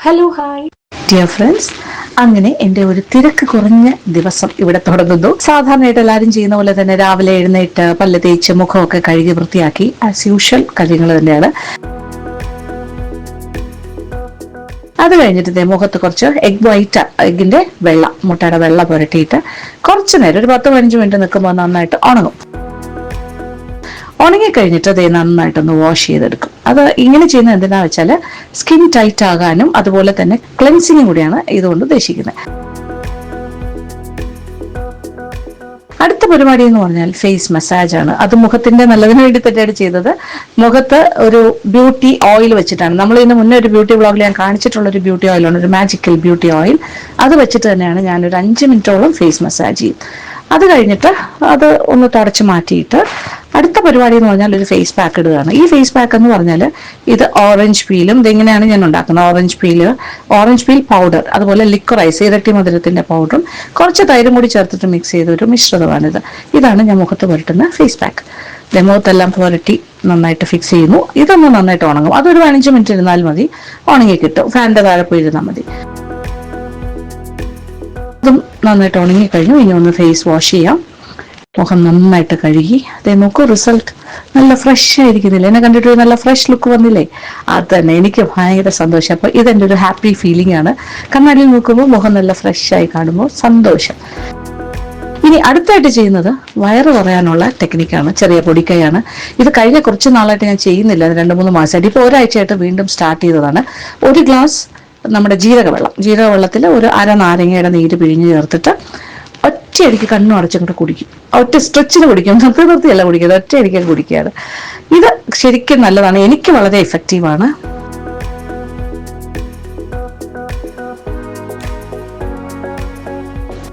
Hello hi dear friends, അങ്ങനെ എൻ്റെ ഒരു തിരക്ക് കുറഞ്ഞ ദിവസം ഇവിടെ തുടങ്ങുന്നു. സാധാരണയായിട്ട് എല്ലാവരും ചെയ്യുന്ന പോലെ തന്നെ രാവിലെ എഴുന്നേറ്റ് പല്ല് തേച്ച് മുഖമൊക്കെ കഴുകി വൃത്തിയാക്കി ആസ് യൂഷ്വൽ കാര്യങ്ങൾ തന്നെയാണ്. അത് കഴിഞ്ഞിട്ട് മുഖത്ത് കുറച്ച് എഗ്ഗിന്റെ വെള്ള, മുട്ടയുടെ വെള്ള പുരട്ടിയിട്ട് കുറച്ച് നേരം ഒരു 10-15 മിനിറ്റ് നിൽക്കുമ്പോൾ നന്നായിട്ട് ഉണങ്ങും. ഉണങ്ങിക്കഴിഞ്ഞിട്ട് അത് നന്നായിട്ടൊന്ന് വാഷ് ചെയ്തെടുക്കും. അത് ഇങ്ങനെ ചെയ്യുന്നത് എന്തിനാ വെച്ചാൽ സ്കിൻ ടൈറ്റ് ആകാനും അതുപോലെ തന്നെ ക്ലെൻസിങ്ങും കൂടിയാണ് ഇതുകൊണ്ട് ഉദ്ദേശിക്കുന്നത്. അടുത്ത പരിപാടി എന്ന് പറഞ്ഞാൽ ഫേസ് മസാജ് ആണ്. അത് മുഖത്തിന്റെ നല്ലതിന് വേണ്ടി തന്നെയാണ് ചെയ്തത്. മുഖത്ത് ഒരു ബ്യൂട്ടി ഓയിൽ വെച്ചിട്ടാണ്. നമ്മൾ ഇതിന് മുന്നേ ഒരു ബ്യൂട്ടി വ്ളോഗിൽ ഞാൻ കാണിച്ചിട്ടുള്ള ഒരു ബ്യൂട്ടി ഓയിലാണ്, ഒരു മാജിക്കൽ ബ്യൂട്ടി ഓയിൽ. അത് വെച്ചിട്ട് തന്നെയാണ് ഞാനൊരു 5 മിനിറ്റോളം ഫേസ് മസാജ് ചെയ്യും. അത് കഴിഞ്ഞിട്ട് അത് ഒന്ന് തുടച്ച് മാറ്റിയിട്ട് അടുത്ത പരിപാടി എന്ന് പറഞ്ഞാൽ ഒരു ഫേസ് പാക്ക് ഇടുകയാണ്. ഈ ഫേസ് പാക്ക് എന്ന് പറഞ്ഞാൽ ഇത് ഓറഞ്ച് പീലും, ഇതെങ്ങനെയാണ് ഞാൻ ഉണ്ടാക്കുന്നത്, ഓറഞ്ച് പീൽ പൗഡർ, അതുപോലെ ലിക്വറൈസ് ഇരട്ടി മധുരത്തിന്റെ പൗഡറും കുറച്ച് തൈരും കൂടി ചേർത്തിട്ട് മിക്സ് ചെയ്ത ഒരു മിശ്രിതമാണിത്. ഇതാണ് ഞാൻ മുഖത്ത് പുരട്ടുന്ന ഫേസ് പാക്ക്. മുഖത്തെല്ലാം പുരട്ടി നന്നായിട്ട് ഫിക്സ് ചെയ്യുന്നു. ഇതൊന്ന് നന്നായിട്ട് ഉണങ്ങും. അതൊരു 15 മിനിറ്റ് ഇരുന്നാൽ മതി, ഉണങ്ങി കിട്ടും. ഫാനിന്റെ താഴെ പോയി ഇരുന്നാൽ മതി. ഇതും നന്നായിട്ട് ഉണങ്ങി കഴിഞ്ഞു. ഇനി ഒന്ന് ഫേസ് വാഷ് ചെയ്യാം. മുഖം നന്നായിട്ട് കഴുകി നോക്കൂ, റിസൾട്ട് നല്ല ഫ്രഷ് ആയിരിക്കുന്നില്ലേ? എന്നെ കണ്ടിട്ട് നല്ല ഫ്രഷ് ലുക്ക് വന്നില്ലേ? അത് തന്നെ എനിക്ക് ഭയങ്കര സന്തോഷം. അപ്പോൾ ഇതെൻ്റെ ഒരു ഹാപ്പി ഫീലിംഗ് ആണ്. കണ്ണാടിയിൽ നോക്കുമ്പോൾ മുഖം നല്ല ഫ്രഷ് ആയി കാണുമ്പോൾ സന്തോഷം. ഇനി അടുത്തായിട്ട് ചെയ്യുന്നത് വയറ് കുറയാനുള്ള ടെക്നിക്കാണ്. ചെറിയ പൊടിക്കൈയാണ്. ഇത് കഴിഞ്ഞ കുറച്ച് നാളായിട്ട് ഞാൻ ചെയ്യുന്നില്ല, 2-3 മാസമായിട്ട്. ഇപ്പോൾ ഒരാഴ്ചയായിട്ട് വീണ്ടും സ്റ്റാർട്ട് ചെയ്തതാണ്. ഒരു ഗ്ലാസ് നമ്മുടെ ജീരകവെള്ളത്തിൽ ഒരു അര നാരങ്ങയുടെ നീര് പിഴിഞ്ഞ് ചേർത്തിട്ട് ഒറ്റയടിക്ക് കണ്ണു അടച്ചങ്ങോട്ട് കുടിക്കും. ഒറ്റ സ്ട്രെച്ചിന് കുടിക്കും, നിർത്തിയല്ല കുടിക്കുന്നത്, ഒറ്റയടിക്ക് കുടിക്കുകയാണ്. ഇത് ശരിക്കും നല്ലതാണ്, എനിക്ക് വളരെ എഫക്റ്റീവാണ്.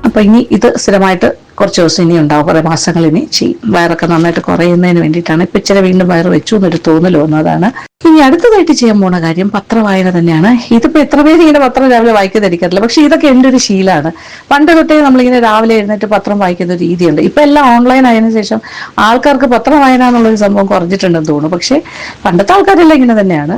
അപ്പൊ ഇനി ഇത് സ്ഥിരമായിട്ട് കുറച്ച് ദിവസം ഇനി ഉണ്ടാവും, കുറേ മാസങ്ങൾ ഇനി ചെയ്യും. വയറൊക്കെ നന്നായിട്ട് കുറയുന്നതിന് വേണ്ടിയിട്ടാണ്. ഇപ്പൊ ഇച്ചിരി വീണ്ടും വയറ് വെച്ചു എന്നൊരു തോന്നൽ വന്നതാണ്. ഇനി അടുത്തതായിട്ട് ചെയ്യാൻ പോണ കാര്യം പത്രവായന തന്നെയാണ്. ഇതിപ്പോ എത്ര പേര് ഇങ്ങനെ പത്രം രാവിലെ വായിക്കാതിരിക്കാറില്ല, പക്ഷെ ഇതൊക്കെ എൻ്റെ ഒരു ശീലമാണ്. പണ്ട് തൊട്ടേ നമ്മളിങ്ങനെ രാവിലെ എഴുന്നേറ്റ് പത്രം വായിക്കുന്ന ഒരു രീതിയുണ്ട്. ഇപ്പൊ എല്ലാം ഓൺലൈൻ ആയതിനു ശേഷം ആൾക്കാർക്ക് പത്രം വായന എന്നുള്ളൊരു സംഭവം കുറഞ്ഞിട്ടുണ്ടെന്ന് തോന്നുന്നു. പക്ഷെ പണ്ടത്തെ ആൾക്കാരെല്ലാം ഇങ്ങനെ തന്നെയാണ്.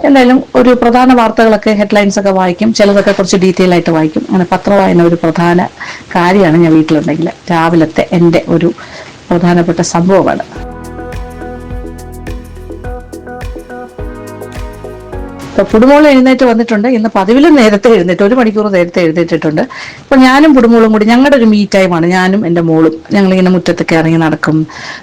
എന്തായാലും ഒരു പ്രധാന വാർത്തകളൊക്കെ, ഹെഡ്ലൈൻസ് ഒക്കെ വായിക്കും. ചിലതൊക്കെ കുറച്ച് ഡീറ്റെയിൽ ആയിട്ട് വായിക്കും. അങ്ങനെ പത്രവായന ഒരു പ്രധാന കാര്യമാണ് ഞാൻ വീട്ടിലുണ്ടെങ്കിൽ രാവിലത്തെ എൻ്റെ ഒരു പ്രധാനപ്പെട്ട സംഭവമാണ്. ഇപ്പൊ പുടുമോൾ എഴുന്നേറ്റ് വന്നിട്ടുണ്ട്. ഇന്ന് പതിവിലും നേരത്തെ എഴുന്നേറ്റ്, 1 മണിക്കൂർ നേരത്തെ എഴുന്നേറ്റിട്ടുണ്ട്. ഇപ്പൊ ഞാനും പുടുമോളും കൂടി ഞങ്ങളുടെ ഒരു മീ ടൈമാണ്. ഞാനും എൻ്റെ മോളും ഞങ്ങളിങ്ങനെ മുറ്റത്തൊക്കെ ഇറങ്ങി നടക്കും,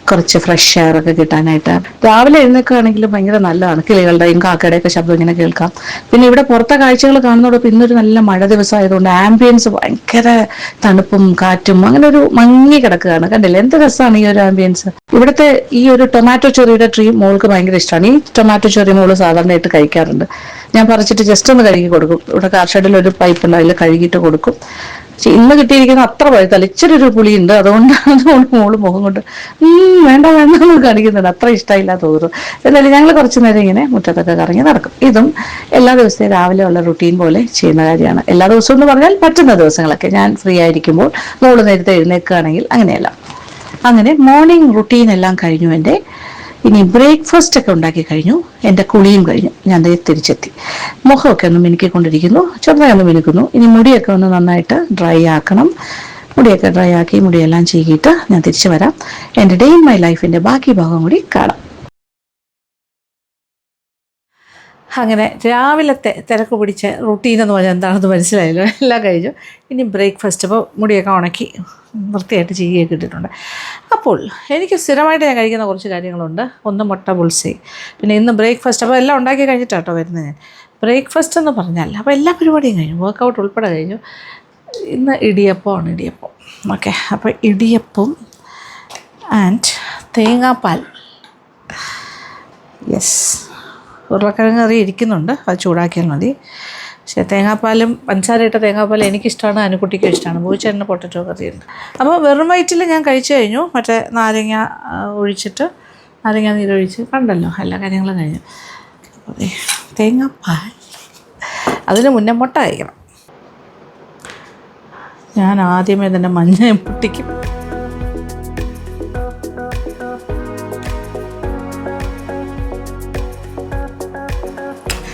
കുറച്ച് ഫ്രഷ് എയർ ഒക്കെ കിട്ടാനായിട്ട്. രാവിലെ എഴുന്നേൽക്കുകയാണെങ്കിൽ ഭയങ്കര നല്ലതാണ്. കിളികളുടെയും കാക്കയുടെയൊക്കെ ശബ്ദം ഇങ്ങനെ കേൾക്കാം. പിന്നെ ഇവിടെ പുറത്തെ കാഴ്ചകൾ കാണുന്നതോടൊപ്പം ഇന്നൊരു നല്ല മഴ ദിവസമായതുകൊണ്ട് ആംബിയൻസ് ഭയങ്കര തണുപ്പും കാറ്റും, അങ്ങനെ ഒരു മങ്ങി കിടക്കുകയാണ്. കണ്ടില്ലേ എന്ത് രസമാണ് ഈ ഒരു ആംബിയൻസ്. ഇവിടുത്തെ ഈ ഒരു ടൊമാറ്റോ ചെറിയുടെ ട്രീ മോൾക്ക് ഭയങ്കര ഇഷ്ടമാണ്. ഈ ടൊമാറ്റോ ചെറി മോള് സാധാരണയായിട്ട് കഴിക്കാറുണ്ട്. ഞാൻ പറിച്ചിട്ട് ജസ്റ്റ് ഒന്ന് കഴുകി കൊടുക്കും. ഇവിടെ കാർ ഷെഡിൽ ഒരു പൈപ്പ് ഉണ്ട്, അതിൽ കഴുകിയിട്ട് കൊടുക്കും. പക്ഷെ ഇന്ന് കിട്ടിയിരിക്കുന്ന അത്ര പഴുത്തല്ല, ഇച്ചിരി ഒരു പുളിയുണ്ട്. അതുകൊണ്ട് മോള് മുഖം കൊണ്ട് വേണ്ട എന്ന് കാണിക്കുന്നുണ്ട്. അത്ര ഇഷ്ടമില്ല തോന്നുന്നു. എന്നാലും ഞങ്ങൾ കുറച്ചു നേരം ഇങ്ങനെ മുറ്റത്തൊക്കെ കറങ്ങി നടക്കും. ഇതും എല്ലാ ദിവസവും രാവിലെ ഉള്ള റുട്ടീൻ പോലെ ചെയ്യുന്ന കാര്യമാണ്. എല്ലാ ദിവസവും എന്ന് പറഞ്ഞാൽ പറ്റുന്ന ദിവസങ്ങളൊക്കെ ഞാൻ ഫ്രീ ആയിരിക്കുമ്പോൾ, മോള് നേരത്തെ എഴുന്നേൽക്കുകയാണെങ്കിൽ അങ്ങനെയല്ല. അങ്ങനെ മോർണിംഗ് റുട്ടീൻ എല്ലാം കഴിഞ്ഞു എൻ്റെ. ഇനി ബ്രേക്ക്ഫാസ്റ്റ് ഒക്കെ ഉണ്ടാക്കി കഴിഞ്ഞു. എൻ്റെ കുളിയും കഴിഞ്ഞു. ഞാൻ തിരിച്ചെത്തി. മുഖമൊക്കെ ഒന്ന് മിനുക്കിക്കൊണ്ടിരിക്കുന്നു, ചെറുതായി ഒന്ന് മിനുക്കുന്നു. ഇനി മുടിയൊക്കെ ഒന്ന് നന്നായിട്ട് ഡ്രൈ ആക്കണം. മുടിയൊക്കെ ഡ്രൈ ആക്കി മുടിയെല്ലാം ചീകിയിട്ട് ഞാൻ തിരിച്ചു വരാം. എൻ്റെ ഡേ ഇൻ മൈ ലൈഫിൻ്റെ ബാക്കി ഭാഗം കൂടി കാണാം. അങ്ങനെ രാവിലത്തെ തിരക്ക് പിടിച്ച റുട്ടീൻ എന്ന് പറഞ്ഞാൽ എന്താണെന്ന് മനസ്സിലായല്ലോ. എല്ലാം കഴിഞ്ഞു. ഇനി ബ്രേക്ക്ഫാസ്റ്റ്. ഇപ്പോൾ മുടിയൊക്കെ ഉണക്കി വൃത്തിയായിട്ട് ചെയ്യുകയൊക്കെ ഇട്ടിട്ടുണ്ട്. അപ്പോൾ എനിക്ക് സ്ഥിരമായിട്ട് ഞാൻ കഴിക്കുന്ന കുറച്ച് കാര്യങ്ങളുണ്ട്. ഒന്ന് മുട്ട ബുൾസൈ, പിന്നെ ഇന്ന് ബ്രേക്ക്ഫാസ്റ്റ്. അപ്പോൾ എല്ലാം ഉണ്ടാക്കി കഴിഞ്ഞിട്ടാട്ടോ വരുന്നത് ഞാൻ. ബ്രേക്ക്ഫാസ്റ്റ് എന്ന് പറഞ്ഞാൽ അപ്പോൾ എല്ലാ പരിപാടിയും കഴിഞ്ഞു, വർക്കൗട്ട് ഉൾപ്പെടെ കഴിഞ്ഞു. ഇന്ന് ഇടിയപ്പമാണ്. ഓക്കെ, അപ്പോൾ ഇടിയപ്പം ആൻഡ് തേങ്ങാപ്പാൽ. യെസ്, ഉരുളക്കിഴങ്ങ് കറി ഇരിക്കുന്നുണ്ട്, അത് ചൂടാക്കിയാൽ മതി. പക്ഷേ തേങ്ങാപ്പാലും പഞ്ചസാരയിട്ട തേങ്ങാപ്പാലും എനിക്കിഷ്ടമാണ്, അനുക്കുട്ടിക്കും ഇഷ്ടമാണ്. പൂച്ചേട്ടന് പൊട്ടറ്റോ കറിയുണ്ട്. അപ്പോൾ വെറും വയറ്റിൽ ഞാൻ കഴിച്ചു കഴിഞ്ഞു. മറ്റേ നാരങ്ങ ഒഴിച്ചിട്ട്, നാരങ്ങ നീരൊഴിച്ച് കണ്ടല്ലോ, എല്ലാ കാര്യങ്ങളും കഴിഞ്ഞു. അപ്പോൾ തേങ്ങാപ്പാൽ, അതിന് മുന്നേ മുട്ട കഴിക്കണം. ഞാൻ ആദ്യമേ തന്നെ മഞ്ഞ പൊട്ടിക്കും.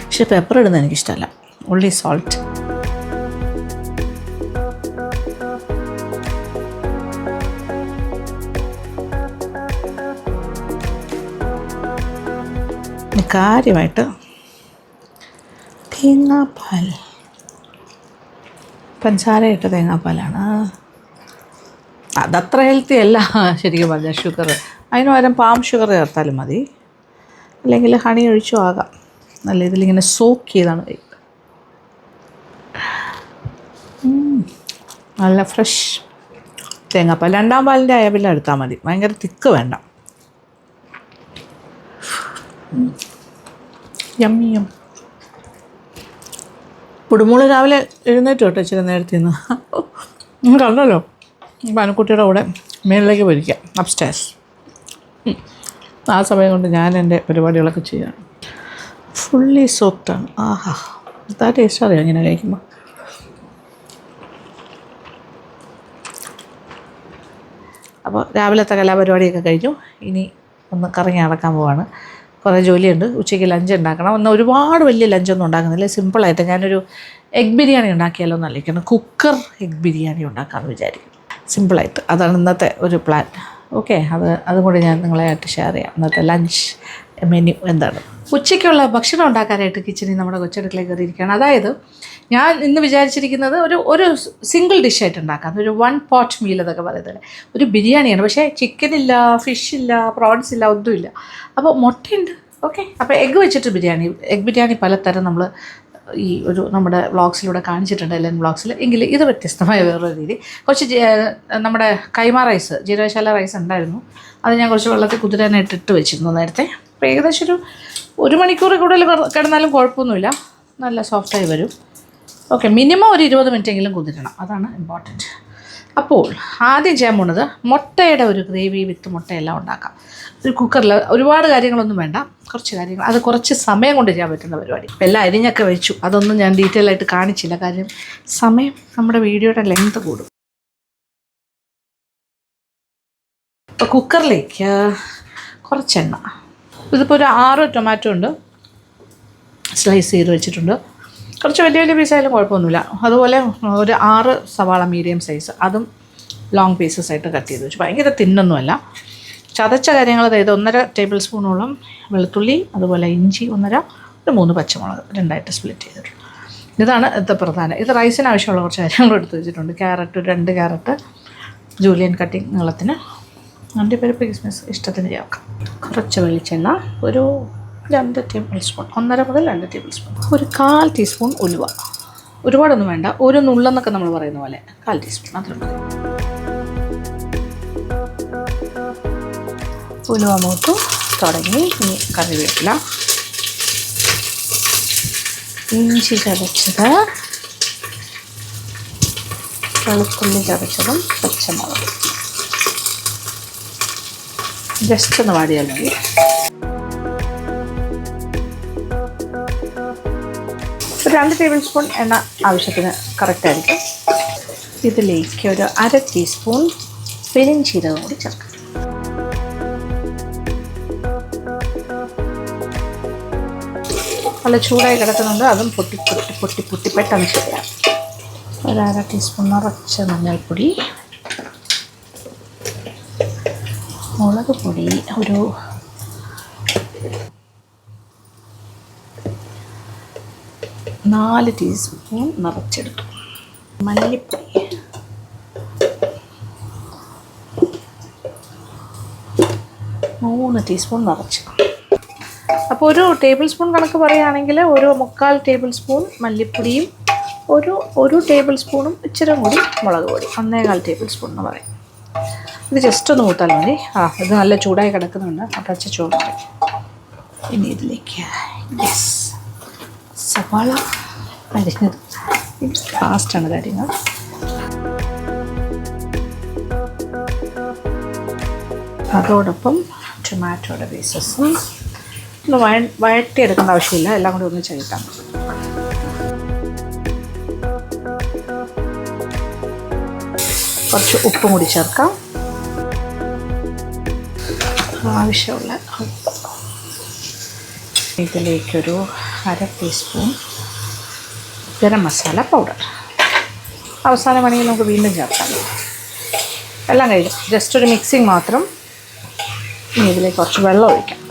പക്ഷെ പെപ്പർ ഇടുന്നത് എനിക്കിഷ്ടമല്ല. only salt. കാര്യമായിട്ട് തേങ്ങാപ്പാൽ, പഞ്ചസാരയിട്ട തേങ്ങാപ്പാലാണ്. അതത്ര ഹെൽത്തി അല്ല ശരിക്കും പറഞ്ഞാൽ. ഷുഗർ അതിന് പകരം പാം ഷുഗർ ചേർത്താലും മതി, അല്ലെങ്കിൽ ഹണി ഒഴിച്ചും ആകാം. നല്ല ഇതിലിങ്ങനെ സോക്ക് ചെയ്താണ് കഴിക്കുക. നല്ല ഫ്രഷ് തേങ്ങാപ്പാൽ. 2ാം പാലിൻ്റെ അയവില എടുത്താൽ മതി, ഭയങ്കര തിക്ക് വേണ്ട. യമ്മിയും. കുടുംബങ്ങൾ രാവിലെ എഴുന്നേറ്റ് കേട്ടോ ഇച്ചിരി നേരത്തെ നിന്ന് കണ്ടല്ലോ. പനക്കുട്ടിയുടെ കൂടെ മേളിലേക്ക് പോയിരിക്കാം, അപ്സ്റ്റേഴ്സ്. ആ സമയം കൊണ്ട് ഞാൻ എൻ്റെ പരിപാടികളൊക്കെ ചെയ്യണം. ഫുള്ളി സോക്റ്റാണ്. ആഹാ, എന്താ ടേസ്റ്റ് അറിയാം ഇങ്ങനെ കഴിക്കുമ്പോൾ. അപ്പോൾ രാവിലത്തെ കലാപരിപാടിയൊക്കെ കഴിഞ്ഞു. ഇനി ഒന്ന് കറങ്ങി നടക്കാൻ പോവാണ്. കുറേ ജോലിയുണ്ട്. ഉച്ചയ്ക്ക് ലഞ്ച് ഉണ്ടാക്കണം. ഒരുപാട് വലിയ ലഞ്ചൊന്നും ഉണ്ടാക്കുന്നില്ല, സിമ്പിളായിട്ട് ഞാനൊരു എഗ് ബിരിയാണി ഉണ്ടാക്കിയാലോ എന്ന് ആലോചിക്കണം. കുക്കർ എഗ് ബിരിയാണി ഉണ്ടാക്കാമെന്ന് വിചാരിക്കും, സിമ്പിളായിട്ട്. അതാണ് ഇന്നത്തെ ഒരു പ്ലാൻ. ഓക്കെ, അതും കൂടി ഞാൻ നിങ്ങളായിട്ട് ഷെയർ ചെയ്യാം. ഇന്നത്തെ ലഞ്ച് മെനു എന്താണ്. ഉച്ചയ്ക്കുള്ള ഭക്ഷണം ഉണ്ടാക്കാനായിട്ട് കിച്ചണിൽ നമ്മുടെ കൊച്ചടുക്കളയിൽ കയറിയിരിക്കുകയാണ്. അതായത് ഞാൻ ഇന്ന് വിചാരിച്ചിരിക്കുന്നത് ഒരു സിംഗിൾ ഡിഷായിട്ട് ഉണ്ടാക്കാം. ഒരു 1 പോട്ട് മീൽ എന്നൊക്കെ പറയുന്നത്. ഒരു ബിരിയാണിയാണ്, പക്ഷേ ചിക്കനില്ല, ഫിഷില്ല, പ്രോൺസ് ഇല്ല, ഒന്നുമില്ല. അപ്പോൾ മുട്ടയുണ്ട്. ഓക്കെ, അപ്പോൾ എഗ്ഗ് വെച്ചിട്ട് ബിരിയാണി. എഗ് ബിരിയാണി പലതരം നമ്മൾ ഈ നമ്മുടെ വ്ളോഗ്സിലൂടെ കാണിച്ചിട്ടുണ്ട്, എല്ലാം വ്ളോഗ്സിൽ. എങ്കിൽ ഇത് വ്യത്യസ്തമായ വേറൊരു രീതി. കുറച്ച് നമ്മുടെ കൈമ റൈസ്, ജീരകശാല റൈസ് ഉണ്ടായിരുന്നു. അത് ഞാൻ കുറച്ച് വെള്ളത്തിൽ കുതിരാനായിട്ട് ഇട്ട് വെച്ചിരുന്നു നേരത്തെ. അപ്പോൾ ഏകദേശം ഒരു മണിക്കൂർ കൂടുതൽ കിടന്നാലും കുഴപ്പമൊന്നുമില്ല, നല്ല സോഫ്റ്റായി വരും. ഓക്കെ, മിനിമം ഒരു 20 മിനിറ്റെങ്കിലും കുതിരണം, അതാണ് ഇമ്പോർട്ടൻറ്റ്. അപ്പോൾ ആദ്യം ചെയ്യാൻ പോകുന്നത് മുട്ടയുടെ ഒരു ഗ്രേവി വിത്ത് മുട്ടയെല്ലാം ഉണ്ടാക്കാം. ഒരു കുക്കറിൽ ഒരുപാട് കാര്യങ്ങളൊന്നും വേണ്ട, കുറച്ച് കാര്യങ്ങൾ. അത് കുറച്ച് സമയം കൊണ്ട് ചെയ്യാൻ പറ്റുന്ന പരിപാടി. എല്ലാം അരിഞ്ഞൊക്കെ വെച്ചു, അതൊന്നും ഞാൻ ഡീറ്റെയിൽ ആയിട്ട് കാണിച്ചില്ല, കാര്യം സമയം നമ്മുടെ വീഡിയോയുടെ ലെങ്ത് കൂടും. അപ്പോൾ കുക്കറിലേക്ക് കുറച്ചെണ്ണ. ഇതിപ്പോൾ ഒരു 6 ടൊമാറ്റോ ഉണ്ട്, സ്ലൈസ് ചെയ്ത് വെച്ചിട്ടുണ്ട്. കുറച്ച് വലിയ വലിയ പീസായാലും കുഴപ്പമൊന്നുമില്ല. അതുപോലെ ഒരു 6 സവാള മീഡിയം സൈസ്, അതും ലോങ് പീസസ് ആയിട്ട് കട്ട് ചെയ്ത് വെച്ചു. ഭയങ്കര തിന്നൊന്നുമല്ല. ചതച്ച കാര്യങ്ങൾ, അതായത് 1.5 ടേബിൾ സ്പൂണോളം വെളുത്തുള്ളി, അതുപോലെ ഇഞ്ചി 1.5, ഒരു 3 പച്ചമുളക് 2ആയിട്ട് സ്പ്ലിറ്റ് ചെയ്തിട്ടുണ്ട്. ഇതാണ് ഇത് പ്രധാനം. ഇത് റൈസിന് ആവശ്യമുള്ള കുറച്ച് കാര്യങ്ങൾ എടുത്ത് വെച്ചിട്ടുണ്ട്. ക്യാരറ്റ്, 2 ക്യാരറ്റ് ജൂലിയൻ കട്ടിങ് നീളത്തിന്, അണ്ടിപ്പരിപ്പ്, കിസ്മിസ് ഇഷ്ടത്തിന് ചേർക്കാം. കുറച്ച് വെളിച്ചെണ്ണ, ഒരു 2 ടേബിൾ സ്പൂൺ, 1.5 മുതൽ 2 ടേബിൾ സ്പൂൺ. ഒരു 1/4 ടീസ്പൂൺ ഉലുവ. ഒരുപാടൊന്നും വേണ്ട, ഒരു നുള്ളെന്നൊക്കെ നമ്മൾ പറയുന്ന പോലെ 1/4 ടീസ്പൂൺ അത്ര മതി. ഉലുവ മൂത്തു തുടങ്ങി. ഇനി കറിവേപ്പില, ഇഞ്ചി ചതച്ചത്, വെളുത്തുള്ളി ചതച്ചതും പച്ചമുളക് ജസ്റ്റ് ഒന്ന് വാടിയാൽ മതി. ഒരു 2 ടേബിൾ സ്പൂൺ എണ്ണ ആവശ്യത്തിന് കറക്റ്റായിരിക്കും. ഇതിലേക്ക് ഒരു 1/2 ടീസ്പൂൺ പെരുംജീരകം കൂടി ചേർക്കാം. നല്ല ചൂടായി കിടക്കുന്നുണ്ട്, അതും പൊട്ടി പെട്ടെന്ന് ചെയ്യാം. ഒരു 1/2 ടീസ്പൂൺ നിറച്ച മഞ്ഞൾപ്പൊടി, മുളക് പൊടി ഒരു 4 ടീസ്പൂൺ നിറച്ചെടുത്തു, മല്ലിപ്പൊടി 3 ടീസ്പൂൺ നിറച്ച്. അപ്പോൾ ഒരു ടേബിൾ സ്പൂൺ കണക്ക് പറയുകയാണെങ്കിൽ ഒരു 3/4 ടേബിൾ സ്പൂൺ മല്ലിപ്പൊടിയും ഒരു ടേബിൾ സ്പൂണും ഇച്ചിരി കൂടി മുളക് പൊടി, 1.25 ടേബിൾ സ്പൂൺ എന്ന് പറയും. ഇത് ജസ്റ്റ് ഒന്ന് മൂത്താൽ മതി. ഇത് നല്ല ചൂടായി കിടക്കുന്നുണ്ട്, പച്ച ചൂടായി. ഇനി ഇതിലേക്ക് സവാള അരിഞ്ഞത്, ഫാസ്റ്റാണ് കാര്യങ്ങൾ. അതോടൊപ്പം ടൊമാറ്റോയുടെ പീസസും ഒന്ന് വഴറ്റിയെടുക്കേണ്ട ആവശ്യമില്ല, എല്ലാം കൂടി ഒന്ന് ചെയ്താൽ മതി. കുറച്ച് ഉപ്പും കൂടി ചേർക്കാം, ആവശ്യമുള്ള ഉപ്പ്. ഇതിലേക്കൊരു 1/2 ടീസ്പൂൺ ഗരം മസാല പൗഡർ. അവസാനം വേണമെങ്കിൽ നമുക്ക് വീണ്ടും ചേർക്കാം. എല്ലാം കഴിഞ്ഞു. ജസ്റ്റ് ഒരു മിക്സിങ് മാത്രം. ഇനി ഇതിലേക്ക് കുറച്ച് വെള്ളം ഒഴിക്കാം.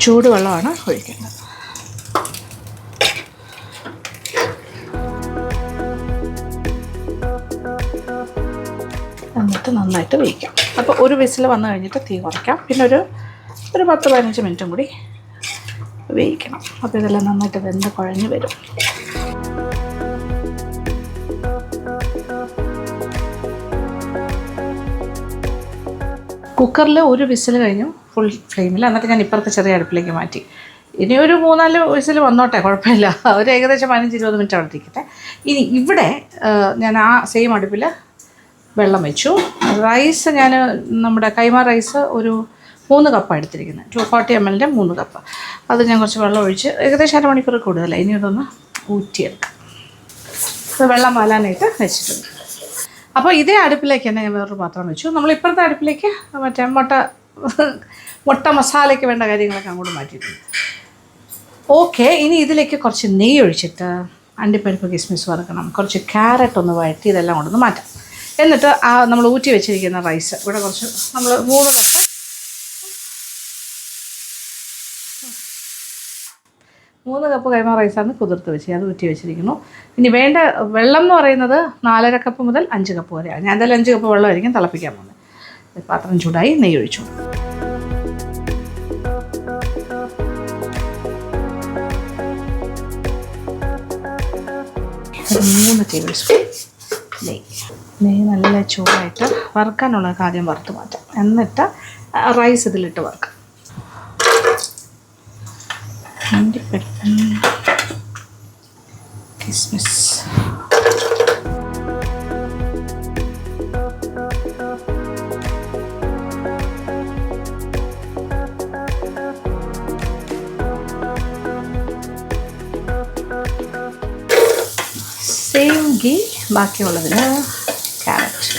ചൂടുവെള്ളമാണ് ഒഴിക്കേണ്ടത്. എന്നിട്ട് നന്നായിട്ട് വേവിക്കാം. അപ്പോൾ ഒരു വിസിൽ വന്നു കഴിഞ്ഞിട്ട് തീ കുറയ്ക്കാം. പിന്നെ ഒരു 10-15 മിനിറ്റും കൂടി വേവിക്കണം. അപ്പോൾ ഇതെല്ലാം നന്നായിട്ട് വെന്ത് കുഴഞ്ഞ് വരും. കുക്കറിൽ ഒരു വിസിൽ കഴിഞ്ഞു ഫുൾ ഫ്ലെയിമിൽ. എന്നിട്ട് ഞാൻ ഇപ്പുറത്തെ ചെറിയ അടുപ്പിലേക്ക് മാറ്റി. ഇനി ഒരു 3-4 വിസിൽ വന്നോട്ടെ, കുഴപ്പമില്ല. ഒരു ഏകദേശം 15-20 മിനിറ്റ് അവിടെ ഇരിക്കട്ടെ. ഇനി ഇവിടെ ഞാൻ ആ സെയിം അടുപ്പിൽ വെള്ളം വെച്ചു. റൈസ് ഞാൻ നമ്മുടെ കൈമ റൈസ് ഒരു 3 കപ്പാണ് എടുത്തിരിക്കുന്നത്. 240 ml 3 കപ്പ്. അത് ഞാൻ കുറച്ച് വെള്ളം ഒഴിച്ച് ഏകദേശം അരമണിക്കൂർ കൂടുതലായി. ഇനി ഇതൊന്ന് ഊറ്റിയെടുക്കാം. ഇത് വെള്ളം വാലാനായിട്ട് വെച്ചിട്ടുണ്ട്. അപ്പോൾ ഇതേ അടുപ്പിലേക്ക് തന്നെ ഞാൻ വേറൊരു പാത്രം വെച്ചു. നമ്മൾ ഇപ്പുറത്തെ അടുപ്പിലേക്ക് മറ്റേ മുട്ട മസാലയ്ക്ക് വേണ്ട കാര്യങ്ങളൊക്കെ അങ്ങോട്ട് മാറ്റിയിട്ടുണ്ട്. ഓക്കെ, ഇനി ഇതിലേക്ക് കുറച്ച് നെയ്യ് ഒഴിച്ചിട്ട് അണ്ടിപ്പരിപ്പ് കിസ്മിസ് വറുക്കണം. കുറച്ച് ക്യാരറ്റ് ഒന്ന് വഴറ്റി ഇതെല്ലാം കൊണ്ടൊന്ന് മാറ്റാം. എന്നിട്ട് ആ നമ്മൾ ഊറ്റി വെച്ചിരിക്കുന്ന റൈസ് ഇവിടെ കുറച്ച് നമ്മൾ 3 കപ്പ് കൈമ റൈസാണ് കുതിർത്ത് വെച്ച് അത് ഊറ്റി വെച്ചിരിക്കുന്നു. ഇനി വേണ്ട വെള്ളം എന്ന് പറയുന്നത് 4.5 കപ്പ് മുതൽ 5 കപ്പ് വരെയാണ്. ഞാൻ എന്തായാലും 5 കപ്പ് വെള്ളമായിരിക്കും തിളപ്പിക്കാൻ പോകുന്നത്. പാത്രം ചൂടായി, നെയ്യ് ഒഴിച്ചു. ഒരു 3 ടേബിൾ സ്പൂൺ നെയ്യ് നല്ല ചൂടായിട്ട് വറുക്കാനുള്ളത് ആദ്യം വറുത്ത് മാറ്റാം. എന്നിട്ട് റൈസ് ഇതിലിട്ട് വറുക്കാം. കിസ്മിസ്, സെയിം ഗീ. ബാക്കിയുള്ളതിന് ക്യാരറ്റ്,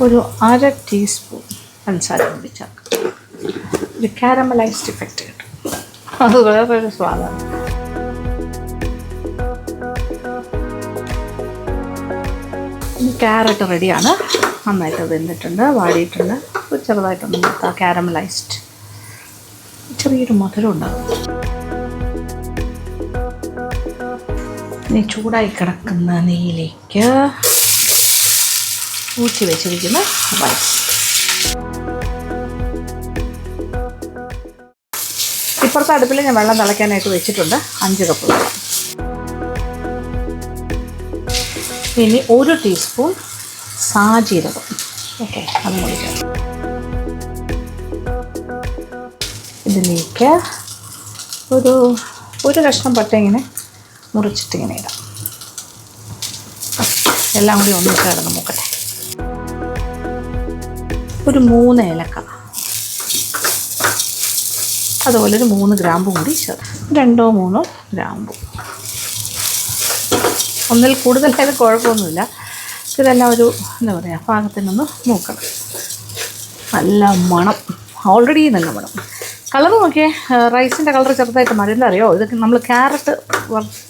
ഒരു 1/2 ടീസ്പൂൺ പഞ്ചസാര കൂടി ചേർക്കാം. ഒരു കാരമലൈസ്ഡ് ഇഫക്റ്റ് കിട്ടും. അത് വേറൊരു സ്വാദാണ്. ക്യാരറ്റ് റെഡിയാണ്. നന്നായിട്ട് വെന്തിട്ടുണ്ട്, വാടിയിട്ടുണ്ട്. ചെറുതായിട്ടൊന്ന് നിർത്താം. കാരമലൈസ്ഡ് ചെറിയൊരു മധുരം ഉണ്ടാകും. ഇനി ചൂടായി കിടക്കുന്ന നെയ്യിലേക്ക് ഊറ്റി വെച്ചിരിക്കുന്ന റൈസ്. ഇപ്പുറത്തെ അടുപ്പിൽ ഞാൻ വെള്ളം തിളയ്ക്കാനായിട്ട് വെച്ചിട്ടുണ്ട്. 5 കപ്പ് വെള്ളം. ഇനി 1 ടീസ്പൂൺ സാജീരകം. ഓക്കെ, അത് മുറിക്കാം. ഇതിലേക്ക് ഒരു കഷ്ണം പട്ട ഇങ്ങനെ മുറിച്ചിട്ട് ഇങ്ങനെ ഇടാം. എല്ലാം കൂടി ഒന്നിച്ച് കിടന്ന് മൂക്കട്ടെ. ഒരു 3 ഏലക്ക, അതുപോലെ ഒരു 3 ഗ്രാമ്പു കൂടി ചേർത്ത്. 2-3 ഗ്രാമ്പു. ഒന്നിൽ കൂടുതലായാലും കുഴപ്പമൊന്നുമില്ല. ഇതെല്ലാം ഒരു എന്താ പറയുക പാകത്തിനൊന്ന് മൂക്കണം. നല്ല മണം, ഓൾറെഡി നല്ല മണം. കളർ നോക്കിയേ, റൈസിൻ്റെ കളർ ചെറുതായിട്ട് മാറി. എന്താ അറിയോ, ഇതൊക്കെ നമ്മൾ ക്യാരറ്റ്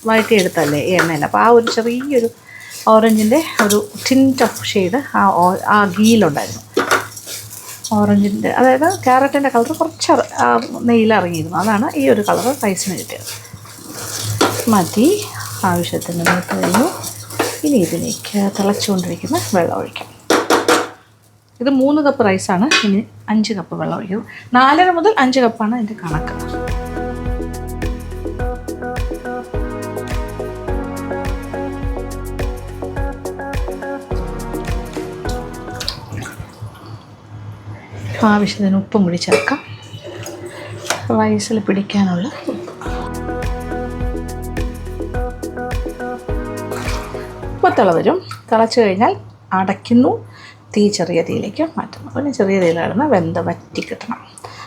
വഴറ്റി എടുത്തല്ലേ ഈ എണ്ണയിൽ. അപ്പോൾ ആ ഒരു ചെറിയൊരു ഓറഞ്ചിൻ്റെ ഒരു ടിൻറ്റ് ഓഫ് ഷെയ്ഡ് ആ ഗീയിലുണ്ടായിരുന്നു. ഓറഞ്ചിൻ്റെ, അതായത് ക്യാരറ്റിൻ്റെ കളർ കുറച്ച് നെയ്യിലിറങ്ങിയിരുന്നു. അതാണ് ഈ ഒരു കളർ റൈസിന് കിട്ടിയത്. മതി, ആവശ്യത്തിന് മൂത്ത് കഴിഞ്ഞു. ഇനി ഇതിലേക്ക് തിളച്ചുകൊണ്ടിരിക്കുന്ന വെള്ളം ഒഴിക്കാം. ഇത് 3 കപ്പ് റൈസാണ്. ഇനി 5 കപ്പ് വെള്ളം ഒഴിക്കും. 4.5 മുതൽ 5 കപ്പാണ് അതിൻ്റെ കണക്ക്. ആവശ്യത്തിന് ഉപ്പും കൂടി ചേർക്കാം. റൈസിൽ പിടിക്കാനുള്ള ഉപ്പ്. ഉപ്പ് തിളവരും. തിളച്ച് കഴിഞ്ഞാൽ അടയ്ക്കുന്നു. തീ ചെറിയ തീയിലേക്ക് മാറ്റുന്നു. പിന്നെ ചെറിയ തീയിലിടുന്ന വെന്ത് വറ്റി കിട്ടണം.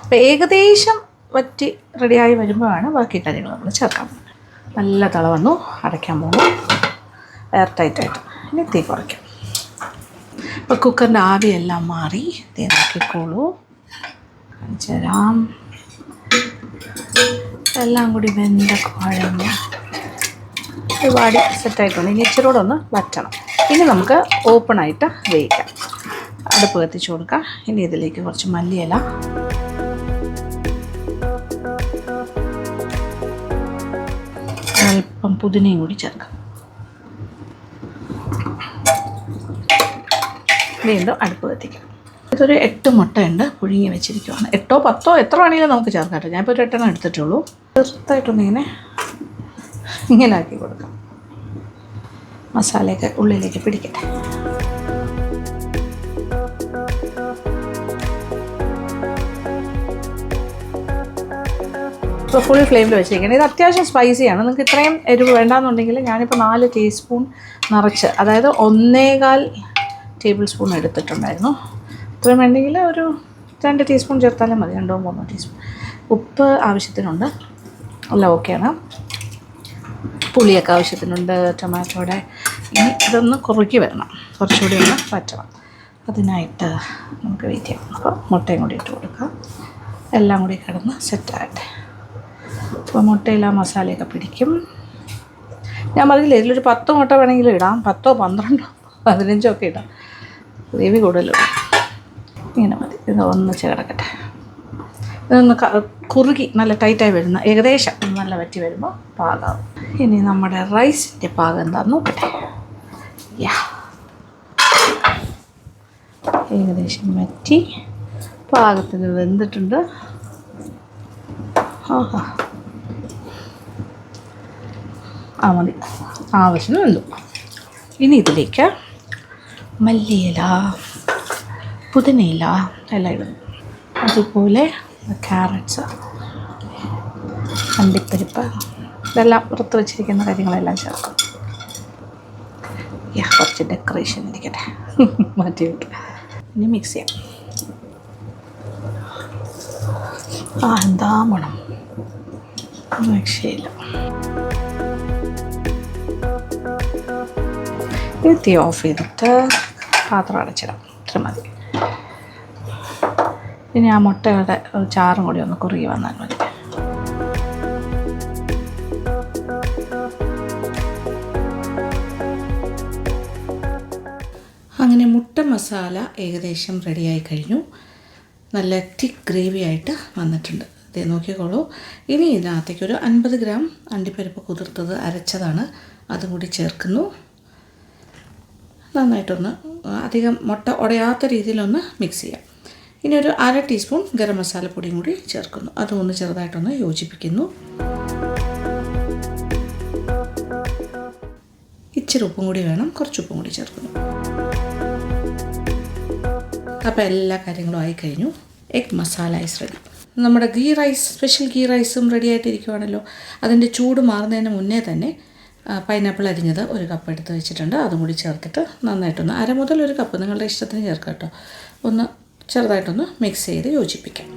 അപ്പോൾ ഏകദേശം വറ്റി റെഡിയായി വരുമ്പോഴാണ് ബാക്കി കാര്യങ്ങൾ നമ്മൾ ചേർക്കാൻ പോകുന്നത്. നല്ല തിള വന്നു, അടയ്ക്കാൻ പോകുന്നു എയർ ടൈറ്റായിട്ട്. ഇനി തീ കുറയ്ക്കാം. അപ്പോൾ കുക്കറിൻ്റെ ആവിയെല്ലാം മാറി തീ നോക്കിക്കോളൂ. കാണിച്ചു തരാം. എല്ലാം കൂടി വെന്ത കുഴഞ്ഞ് ഒരുപാട് സെറ്റായിട്ടുണ്ട്. ഇനി ഇച്ചിരി കൂടെ ഒന്ന് വറ്റണം. ഇനി നമുക്ക് ഓപ്പണായിട്ട് വേവിക്കാം. അടുപ്പ് കത്തിച്ച് കൊടുക്കാം. ഇനി ഇതിലേക്ക് കുറച്ച് മല്ലിയില, അല്പം പുതിനയും കൂടി ചേർക്കാം. വീണ്ടും അടുപ്പ് കത്തിക്കാം. ഇതൊരു 8 മുട്ടയുണ്ട്, പുഴുങ്ങി വെച്ചിരിക്കുകയാണ്. 8 10 എത്ര വേണമെങ്കിലും നമുക്ക് ചേർക്കാം കേട്ടോ. ഞാനിപ്പോൾ ഒരു 8 എടുത്തിട്ടുള്ളൂ. ചെറുതായിട്ടൊന്നിങ്ങനെ ഇങ്ങനെ ആക്കി കൊടുക്കാം. മസാലയൊക്കെ ഉള്ളിലേക്ക് പിടിക്കട്ടെ. ഇപ്പോൾ ഫുൾ ഫ്ലെയിമിൽ വെച്ചിരിക്കുന്നത്. ഇത് അത്യാവശ്യം സ്പൈസിയാണ്. നിങ്ങൾക്ക് ഇത്രയും എരിവ് വേണ്ടാന്നുണ്ടെങ്കിൽ ഞാനിപ്പോൾ 4 ടീസ്പൂൺ നിറച്ച്, അതായത് 1.25 ടേബിൾ സ്പൂൺ എടുത്തിട്ടുണ്ടായിരുന്നു. ഇത്രയും വേണ്ടെങ്കിൽ ഒരു 2 ടീസ്പൂൺ ചേർത്താലും മതി, 2-3 ടീസ്പൂൺ. ഉപ്പ് ആവശ്യത്തിനുണ്ട്, എല്ലാം ഓക്കെയാണ്. പുളിയൊക്കെ ആവശ്യത്തിനുണ്ട്, ടൊമാറ്റോയുടെ. ഇനി ഇതൊന്ന് കുറുക്കി വരണം, കുറച്ചുകൂടി ഒന്ന് പറ്റണം. അതിനായിട്ട് നമുക്ക് വെയിറ്റ് ചെയ്യാം. അപ്പോൾ മുട്ടയും കൂടി ഇട്ട് കൊടുക്കാം. എല്ലാം കൂടി കിടന്ന് സെറ്റാകട്ടെ. അപ്പോൾ മുട്ടയിൽ ആ മസാലയൊക്കെ പിടിക്കും. ഞാൻ പറഞ്ഞില്ലേ, ഇതിലൊരു 10 മുട്ട വേണമെങ്കിലും ഇടാം. 10 12 15 ഒക്കെ ഇടാം. ഗ്രേവി കൂടുതലും ഇങ്ങനെ മതി. ഇത് ഒന്നിച്ച് കിടക്കട്ടെ. ഇതൊന്ന് കുറുകി നല്ല ടൈറ്റായി വരുന്ന, ഏകദേശം നല്ല വറ്റി വരുമ്പോൾ പാകാവും. ഇനി നമ്മുടെ റൈസിൻ്റെ പാകം എന്താണെന്ന് നോക്കട്ടെ. ഏകദേശം വറ്റി പാകത്തിന് വെന്തിട്ടുണ്ട്. ആഹാ, ആ മതി, ആവശ്യം വെന്തു. ഇനി ഇതിലേക്ക് മല്ലിയില, പുതിനയില എല്ലാം ഇടുന്നു. അതുപോലെ ക്യാരറ്റ്സ്, അണ്ടിപ്പരിപ്പ്, ഇതെല്ലാം പുറത്ത് വെച്ചിരിക്കുന്ന കാര്യങ്ങളെല്ലാം ചേർക്കും. കുറച്ച് ഡെക്കറേഷൻ ഇരിക്കട്ടെ, മാറ്റി വയ്ക്കുക. ഇനി മിക്സ് ചെയ്യാം. എന്താ മണം, രക്ഷയില്ല. ഇത് തീ ഓഫ് ചെയ്തിട്ട് പാത്രം അടച്ചിടാം. ഇത്ര മതി. ഇനി ആ മുട്ടയുടെ ചാറും കൂടി ഒന്ന് കുറുകി വന്നാൽ മതി. അങ്ങനെ മുട്ട മസാല ഏകദേശം റെഡിയായി കഴിഞ്ഞു. നല്ല തിക്ക് ഗ്രേവി ആയിട്ട് വന്നിട്ടുണ്ട്. ഇത് നോക്കിക്കോളൂ. ഇനി ഇതിനകത്തേക്ക് ഒരു 50 ഗ്രാം അണ്ടിപ്പരിപ്പ് കുതിർത്തത് അരച്ചതാണ്, അതും കൂടി ചേർക്കുന്നു. നന്നായിട്ടൊന്ന്, അധികം മുട്ട ഉടയാത്ത രീതിയിലൊന്ന് മിക്സ് ചെയ്യാം. ഇനി ഒരു 1/2 ടീസ്പൂൺ ഗരം മസാലപ്പൊടിയും കൂടി ചേർക്കുന്നു. അതും ഒന്ന് ചെറുതായിട്ടൊന്ന് യോജിപ്പിക്കുന്നു. ഇച്ചിരി ഉപ്പും കൂടി വേണം, കുറച്ച് ഉപ്പും കൂടി ചേർക്കുന്നു. അപ്പോൾ എല്ലാ കാര്യങ്ങളും ആയിക്കഴിഞ്ഞു. Egg masala is ready. നമ്മുടെ ഗീ റൈസ്, സ്പെഷ്യൽ ഗീ റൈസും റെഡി ആയിട്ടിരിക്കുവാണല്ലോ. അതിൻ്റെ ചൂട് മാറുന്നതിന് മുന്നേ തന്നെ പൈനാപ്പിൾ അരിഞ്ഞത് 1 കപ്പ് എടുത്ത് വെച്ചിട്ടുണ്ട്. അതും കൂടി ചേർത്തിട്ട് നന്നായിട്ടൊന്ന്, 1/2 മുതൽ 1 കപ്പ് നിങ്ങളുടെ ഇഷ്ടത്തിന് ചേർക്കാം കേട്ടോ. ഒന്ന് ചെറുതായിട്ടൊന്ന് മിക്സ് ചെയ്ത് യോജിപ്പിക്കാം.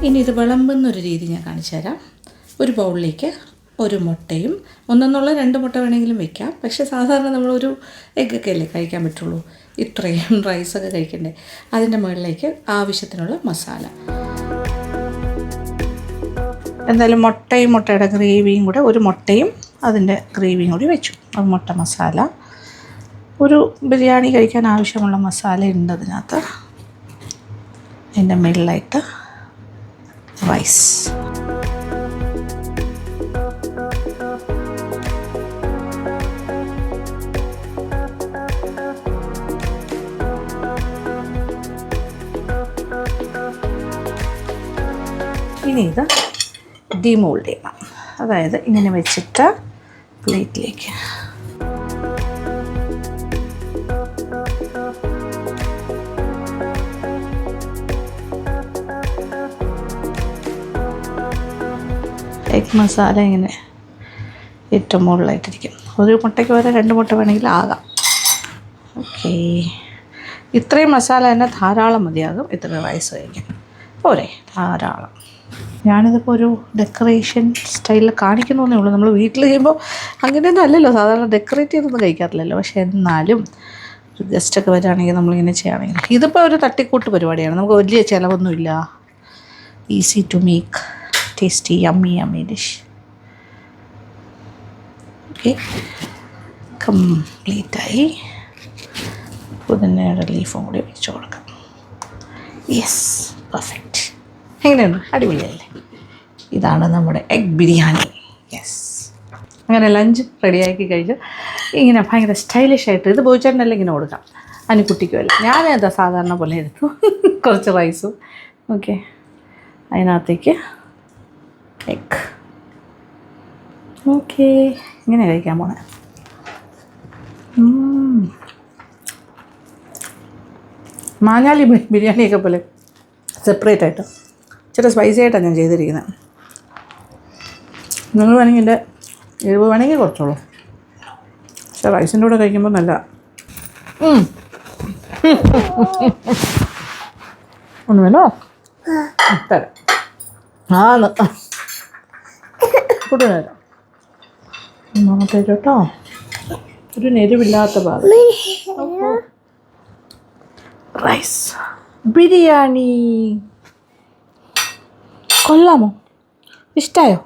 ഇനി ഇത് വിളമ്പുന്നൊരു രീതി ഞാൻ കാണിച്ചു തരാം. ഒരു ബൗളിലേക്ക് 1 മുട്ടയും, 1 2 മുട്ട വേണമെങ്കിലും വെക്കാം. പക്ഷേ സാധാരണ നമ്മളൊരു എഗ്ഗൊക്കെ അല്ലേ കഴിക്കാൻ പറ്റുള്ളൂ. ഇത്രയും റൈസൊക്കെ കഴിക്കണ്ടേ. അതിൻ്റെ മുകളിലേക്ക് ആവശ്യത്തിനുള്ള മസാല. എന്തായാലും മുട്ടയുടെ ഗ്രേവിയും കൂടെ, 1 മുട്ടയും അതിൻ്റെ ഗ്രേവിയും കൂടി വെച്ചു. അത് മുട്ട മസാല. ഒരു ബിരിയാണി കഴിക്കാൻ ആവശ്യമുള്ള മസാല ഉണ്ട് അതിനകത്ത്. അതിൻ്റെ മുകളിലായിട്ട് റൈസ്. ഇനി ഇത് ഡിമോൾഡ് ചെയ്യണം. അതായത് ഇങ്ങനെ വെച്ചിട്ട് പ്ലേറ്റിലേക്ക് എഗ് മസാല ഇങ്ങനെ ഏറ്റവും മുകളിലായിട്ടിരിക്കും. 1 മുട്ടയ്ക്ക് വരെ 2 മുട്ട വേണമെങ്കിൽ ആകാം. ഓക്കെ, ഇത്രയും മസാല തന്നെ ധാരാളം മതിയാകും ഇത്രയും റൈസ് കഴിക്കാൻ. പോരെ, ധാരാളം. ഞാനിതിപ്പോൾ ഒരു ഡെക്കറേഷൻ സ്റ്റൈലിൽ കാണിക്കുന്നതേ ഉള്ളൂ. നമ്മൾ വീട്ടിൽ ചെയ്യുമ്പോൾ അങ്ങനെയൊന്നും അല്ലല്ലോ, സാധാരണ ഡെക്കറേറ്റ് ചെയ്തൊന്നും കഴിക്കാറില്ലല്ലോ. പക്ഷെ എന്നാലും ഗസ്റ്റൊക്കെ വരികയാണെങ്കിൽ നമ്മളിങ്ങനെ ചെയ്യുകയാണെങ്കിൽ. ഇതിപ്പോൾ ഒരു തട്ടിക്കൂട്ട് പരിപാടിയാണ്, നമുക്ക് വലിയ ചിലവൊന്നുമില്ല. Easy to make tasty yummy dish. Okay, കംപ്ലീറ്റായി. പുതിനയുടെ ലീഫും കൂടി വെച്ച് കൊടുക്കാം. Yes, perfect. എങ്ങനെയുണ്ട്? അടിപൊളിയല്ലേ? ഇതാണ് നമ്മുടെ എഗ് ബിരിയാണി. യെസ്, അങ്ങനെ ലഞ്ച് റെഡിയാക്കി കഴിഞ്ഞ് ഇങ്ങനെ ഭയങ്കര സ്റ്റൈലിഷായിട്ട് ഇത് ബോയിച്ചേട്ടനല്ല ഇങ്ങനെ കൊടുക്കാം, അനുക്കുട്ടിക്കുമല്ല. ഞാനേതാ സാധാരണ പോലെ എടുത്തു കുറച്ച് റൈസും. ഓക്കെ, അതിനകത്തേക്ക് എഗ്. ഓക്കെ, ഇങ്ങനെ കഴിക്കാൻ പോണേ. മാഞ്ഞാലി ബിരിയാണിയൊക്കെ പോലെ സെപ്പറേറ്റ് ആയിട്ട് ഇച്ചിരി സ്പൈസി ആയിട്ടാണ് ഞാൻ ചെയ്തിരിക്കുന്നത്. നിങ്ങൾ വേണമെങ്കിൽ എൻ്റെ എരിവ് വേണമെങ്കിൽ കുറച്ചോളൂ, പക്ഷേ റൈസിൻ്റെ കൂടെ കഴിക്കുമ്പോൾ നല്ല. ഒന്ന് വേണോ? തരാം. ആന്ന് കൂട്ടു തരാം. ഒന്നാമത്തെ കേട്ടോ, ഒരു എരിവില്ലാത്ത ഭാഗം. റൈസ് ബിരിയാണി കൊള്ളാമോ? ഇഷ്ടമായോ?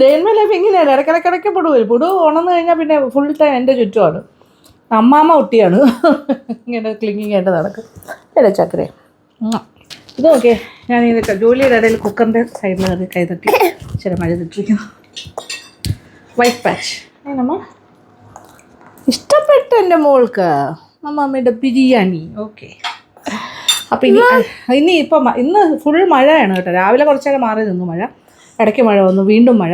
ഡെയിൻമേ ലൈഫ് ഇങ്ങനെയാണ്, ഇടയ്ക്കിടയ്ക്ക് പുടു ഉണർന്നു കഴിഞ്ഞാൽ പിന്നെ ഫുൾ ടൈം എൻ്റെ ചുറ്റുമാണ്. അമ്മാമ്മ കുട്ടിയാണ് ഇങ്ങനെ ക്ലിങ്ങിങ് ആയിട്ട് നടക്കും. അല്ലേ ചക്കരേ? ഇത് നോക്കിയേ, ഞാൻ ഇത് ജോലിയുടെ ഇടയിൽ കുക്കറിൻ്റെ സൈഡിൽ കൈ തട്ടി ഇച്ചിരി മഴ തിട്ടിരിക്കുന്നു. White patch. നമ്മ ഇഷ്ടപ്പെട്ടു എൻ്റെ മോൾക്ക് അമ്മമ്മയുടെ ബിരിയാണി. ഓക്കെ, അപ്പോൾ ഇന്ന് ഫുൾ മഴയാണ് കേട്ടോ. രാവിലെ കുറച്ച് നേരം മാറി നിന്നു മഴ, ഇടയ്ക്ക് മഴ വന്നു, വീണ്ടും മഴ.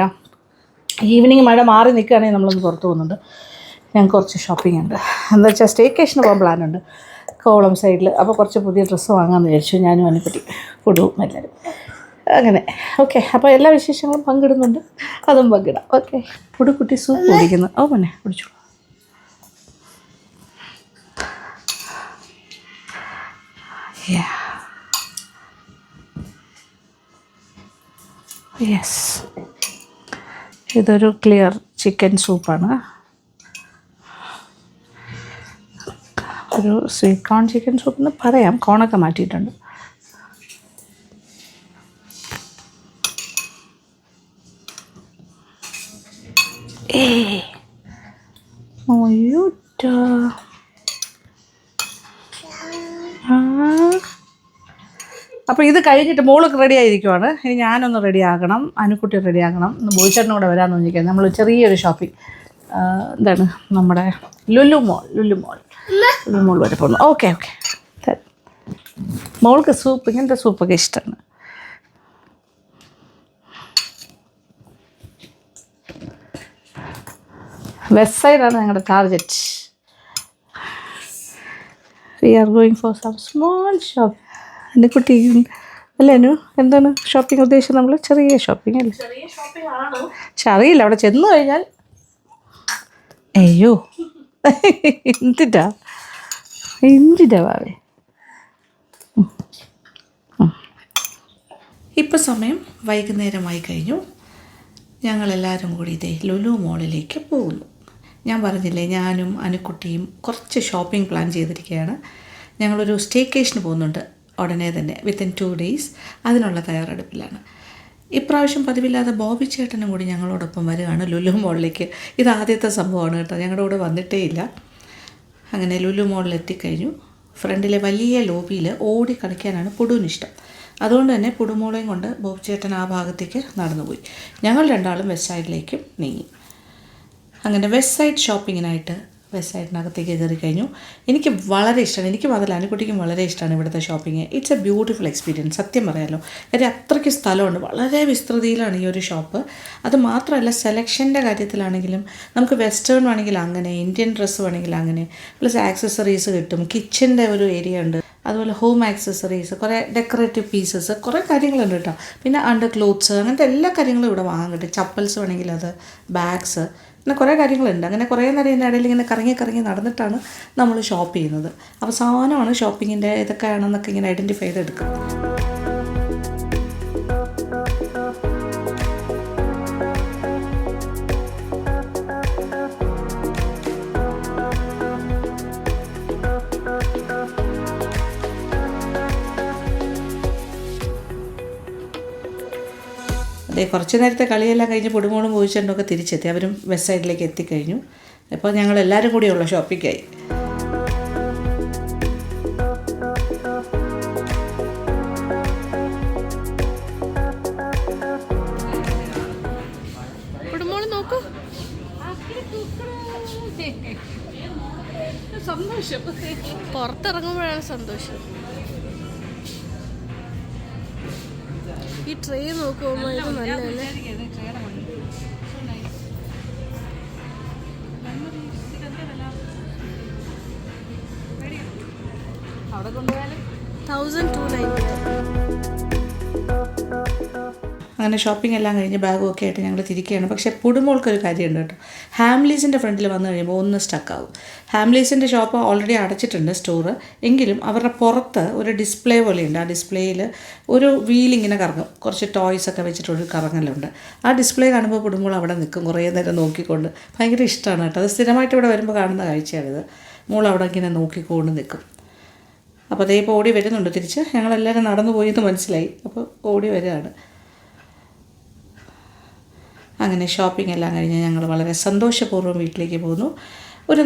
ഈവനിങ് മഴ മാറി നിൽക്കുകയാണെങ്കിൽ നമ്മളൊന്ന് പുറത്ത് പോകുന്നുണ്ട്. ഞങ്ങൾക്ക് കുറച്ച് ഷോപ്പിംഗ് ഉണ്ട്. എന്താ വെച്ചാൽ സ്റ്റേക്കേഷന് പോകാൻ പ്ലാനുണ്ട് കോവളം സൈഡിൽ. അപ്പോൾ കുറച്ച് പുതിയ ഡ്രസ്സ് വാങ്ങാമെന്ന് വിചാരിച്ചു, ഞാനും അതിനെപ്പറ്റി കൊടുവും എല്ലാവരും. അങ്ങനെ ഓക്കെ, അപ്പോൾ എല്ലാ വിശേഷങ്ങളും പങ്കിടുന്നുണ്ട്, അതും പങ്കിടാം. ഓക്കെ, കുട്ടി സൂപ്പ് കുടിക്കുന്നു. ഓ പിന്നെ കുടിച്ചോളൂ. യെസ്, ഇതൊരു ക്ലിയർ ചിക്കൻ സൂപ്പാണ്. ഒരു സ്വീറ്റ് കോൺ ചിക്കൻ സൂപ്പ് എന്ന് പറയാം, കോണൊക്കെ മാറ്റിയിട്ടുണ്ട്. അപ്പോൾ ഇത് കഴിഞ്ഞിട്ട് മോളൊക്കെ റെഡി ആയിരിക്കുവാണ്. ഇനി ഞാനൊന്ന് റെഡി ആകണം, അനുക്കുട്ടി റെഡി ആകണം. ഇന്ന് ബോയ്ച്ചേട്ടനും കൂടെ വരാമെന്ന് ചോദിക്കുന്നത്. നമ്മൾ ചെറിയൊരു ഷോപ്പിംഗ്, എന്താണ് നമ്മുടെ ലുലു മോൾ വരെ പോകുന്നു. ഓക്കെ, മോൾക്ക് സൂപ്പ്, ഇങ്ങനത്തെ സൂപ്പൊക്കെ ഇഷ്ടമാണ്. വെസ്റ്റ് സൈഡാണ് ഞങ്ങളുടെ target. We are going for some small shop. എൻ്റെ കുട്ടി അല്ലേ അനു, എന്താണ് ഷോപ്പിംഗ് ഉദ്ദേശിച്ചത്? നമ്മൾ ചെറിയ ഷോപ്പിംഗ് അല്ലേ? പക്ഷെ അറിയില്ല, അവിടെ ചെന്ന് കഴിഞ്ഞാൽ അയ്യോ എന്തിട്ടാ ഭാവേ. ഇപ്പോൾ സമയം വൈകുന്നേരമായി കഴിഞ്ഞു. ഞങ്ങളെല്ലാവരും കൂടി ഇതേ ലുലു മോളിലേക്ക് പോകുന്നു. ഞാൻ പറഞ്ഞില്ലേ, ഞാനും അനുക്കുട്ടിയും കുറച്ച് ഷോപ്പിംഗ് പ്ലാൻ ചെയ്തിരിക്കുകയാണ്. ഞങ്ങളൊരു സ്റ്റേക്കേഷന് പോകുന്നുണ്ട് ഉടനെ തന്നെ, വിത്തിൻ 2 days. അതിനുള്ള തയ്യാറെടുപ്പിലാണ്. ഇപ്രാവശ്യം പതിവില്ലാതെ ബോബി ചേട്ടനും കൂടി ഞങ്ങളോടൊപ്പം വരികയാണ് ലുലു മോളിലേക്ക്. ഇത് ആദ്യത്തെ സംഭവമാണ് കേട്ടോ, ഞങ്ങളുടെ കൂടെ വന്നിട്ടേ ഇല്ല. അങ്ങനെ ലുലു മോളിൽ എത്തിക്കഴിഞ്ഞു. ഫ്രണ്ടിലെ വലിയ ലോബിയിൽ ഓടി കളിക്കാനാണ് പുടുവിനിഷ്ടം. അതുകൊണ്ട് തന്നെ പുടുമോളെയും കൊണ്ട് ബോബി ചേട്ടൻ ആ ഭാഗത്തേക്ക് നടന്നുപോയി. ഞങ്ങൾ രണ്ടാളും വെസ്റ്റ് സൈഡിലേക്കും നീങ്ങി. അങ്ങനെ വെസ്റ്റ് സൈഡ് ഷോപ്പിങ്ങിനായിട്ട് വെസ്റ്റ് സൈഡിനകത്തേക്ക് കയറി കഴിഞ്ഞു. എനിക്ക് വളരെ ഇഷ്ടമാണ്, എനിക്കും അതല്ല അനുക്കുട്ടിക്കും വളരെ ഇഷ്ടമാണ് ഇവിടുത്തെ shopping. It's A beautiful experience, സത്യം പറയാമല്ലോ. കാര്യം അത്രയ്ക്ക് സ്ഥലമുണ്ട്, വളരെ വിസ്തൃതിയിലാണ് ഈ ഒരു ഷോപ്പ്. അത് മാത്രമല്ല, സെലക്ഷൻ്റെ കാര്യത്തിലാണെങ്കിലും നമുക്ക് വെസ്റ്റേൺ വേണമെങ്കിൽ അങ്ങനെ, ഇന്ത്യൻ ഡ്രസ്സ് വേണമെങ്കിൽ അങ്ങനെ, പ്ലസ് ആക്സസറീസ് കിട്ടും. കിച്ചൻ്റെ ഒരു ഏരിയ ഉണ്ട്, അതുപോലെ ഹോം ആക്സസറീസ്, കുറേ ഡെക്കറേറ്റീവ് പീസസ്, കുറേ കാര്യങ്ങളുണ്ട് കേട്ടോ. പിന്നെ അണ്ടർ ക്ലോത്ത്സ്, അങ്ങനത്തെ എല്ലാ കാര്യങ്ങളും ഇവിടെ വാങ്ങാൻ കിട്ടും. ചപ്പൽസ് വേണമെങ്കിൽ അത്, ബാഗ്സ്, പിന്നെ കുറേ കാര്യങ്ങളുണ്ട്. അങ്ങനെ കുറേ നേരം ഇതിൻ്റെ ഇടയിൽ ഇങ്ങനെ കറങ്ങി നടന്നിട്ടാണ് നമ്മൾ ഷോപ്പ് ചെയ്യുന്നത്. അവസാനമാണ് ഷോപ്പിങ്ങിൻ്റെ ഇതൊക്കെയാണെന്നൊക്കെ ഇങ്ങനെ ഐഡൻറ്റിഫൈ ചെയ്തെടുക്കുക. കുറച്ച് നേരത്തെ കളിയെല്ലാം കഴിഞ്ഞ് പുടുമോളും പോയിച്ചേട്ടനൊക്കെ തിരിച്ചെത്തി. അവരും വെസ്റ്റ് സൈഡിലേക്ക് എത്തിക്കഴിഞ്ഞു. ഇപ്പോൾ ഞങ്ങൾ എല്ലാവരും കൂടിയുള്ള ഷോപ്പിംഗായി. സന്തോഷം പുറത്തിറങ്ങുമ്പോഴാണ് സന്തോഷം. ഈ ട്രേ നോക്കുമ്പോൾ ഇത് നല്ലതല്ലേ. അവിടെ കൊണ്ടുപോയാലും 1290. അങ്ങനെ ഷോപ്പിംഗ് എല്ലാം കഴിഞ്ഞ് ബാഗും ഒക്കെ ആയിട്ട് ഞങ്ങൾ തിരിക്കുകയാണ്. പക്ഷേ പുടുമോൾക്കൊരു കാര്യമുണ്ട് കേട്ടോ. ഹാംലീസിൻ്റെ ഫ്രണ്ടിൽ വന്നു കഴിയുമ്പോൾ ഒന്ന് സ്റ്റക്കാവും. ഹാംലീസിൻ്റെ ഷോപ്പ് ഓൾറെഡി അടച്ചിട്ടുണ്ട് സ്റ്റോറ്. എങ്കിലും അവരുടെ പുറത്ത് ഒരു ഡിസ്പ്ലേ പോലെയുണ്ട്. ആ ഡിസ്പ്ലേയിൽ ഒരു വീലിങ്ങനെ കറങ്ങും. കുറച്ച് ടോയ്സൊക്കെ വെച്ചിട്ടൊരു കറങ്ങലുണ്ട്. ആ ഡിസ്പ്ലേ കാണുമ്പോൾ പുടുമോൾ അവിടെ നിൽക്കും കുറേ നേരം നോക്കിക്കൊണ്ട്. ഭയങ്കര ഇഷ്ടമാണ് കേട്ടോ. അത് സ്ഥിരമായിട്ട് ഇവിടെ വരുമ്പോൾ കാണുന്ന കാഴ്ചയാണിത്. മോൾ അവിടെ ഇങ്ങനെ നോക്കിക്കൊണ്ട് നിൽക്കും. അപ്പോൾ അതേ ഇപ്പോൾ ഓടി വരുന്നുണ്ട് തിരിച്ച്. ഞങ്ങളെല്ലാവരും നടന്നു പോയി എന്ന് മനസ്സിലായി. അപ്പോൾ ഓടി വരികയാണ്. അങ്ങനെ ഷോപ്പിംഗ് എല്ലാം കഴിഞ്ഞ് ഞങ്ങൾ വളരെ സന്തോഷപൂർവ്വം വീട്ടിലേക്ക് പോന്നു.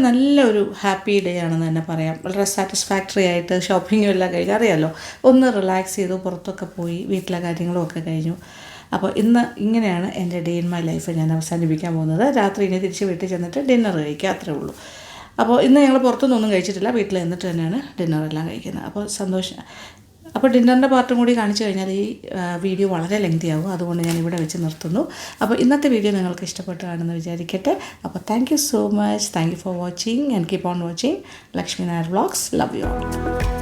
നല്ലൊരു ഹാപ്പി ഡേ ആണെന്ന് തന്നെ പറയാം. വളരെ സാറ്റിസ്ഫാക്ടറി ആയിട്ട് ഷോപ്പിങ്ങും എല്ലാം കഴിഞ്ഞു. അറിയാമല്ലോ, ഒന്ന് റിലാക്സ് ചെയ്തു, പുറത്തൊക്കെ പോയി, വീട്ടിലെ കാര്യങ്ങളും ഒക്കെ കഴിഞ്ഞു. അപ്പോൾ ഇന്ന് ഇങ്ങനെയാണ് എൻ്റെ ഡേ ഇൻ മൈ ലൈഫ് ഞാൻ അവസാനിപ്പിക്കാൻ പോകുന്നത്. രാത്രി ഇനി തിരിച്ച് വീട്ടിൽ ചെന്നിട്ട് ഡിന്നർ കഴിക്കുക, അത്രേ ഉള്ളൂ. അപ്പോൾ ഇന്ന് ഞങ്ങൾ പുറത്തുനിന്നൊന്നും കഴിച്ചിട്ടില്ല, വീട്ടിൽ നിന്നിട്ട് തന്നെയാണ് ഡിന്നറെല്ലാം കഴിക്കുന്നത്. അപ്പോൾ സന്തോഷം. അപ്പോൾ ഡിന്നറിൻ്റെ പാർട്ടും കൂടി കാണിച്ചു കഴിഞ്ഞാൽ ഈ വീഡിയോ വളരെ ലെങ്തി ആകും. അതുകൊണ്ട് ഞാൻ ഇവിടെ വെച്ച് നിർത്തുന്നു. അപ്പോൾ ഇന്നത്തെ വീഡിയോ നിങ്ങൾക്ക് ഇഷ്ടപ്പെട്ടു കാണുമെന്ന് വിചാരിക്കട്ടെ. അപ്പോൾ thank you so much. Thank you for watching and keep on watching Lakshmi Nair vlogs. Love you all.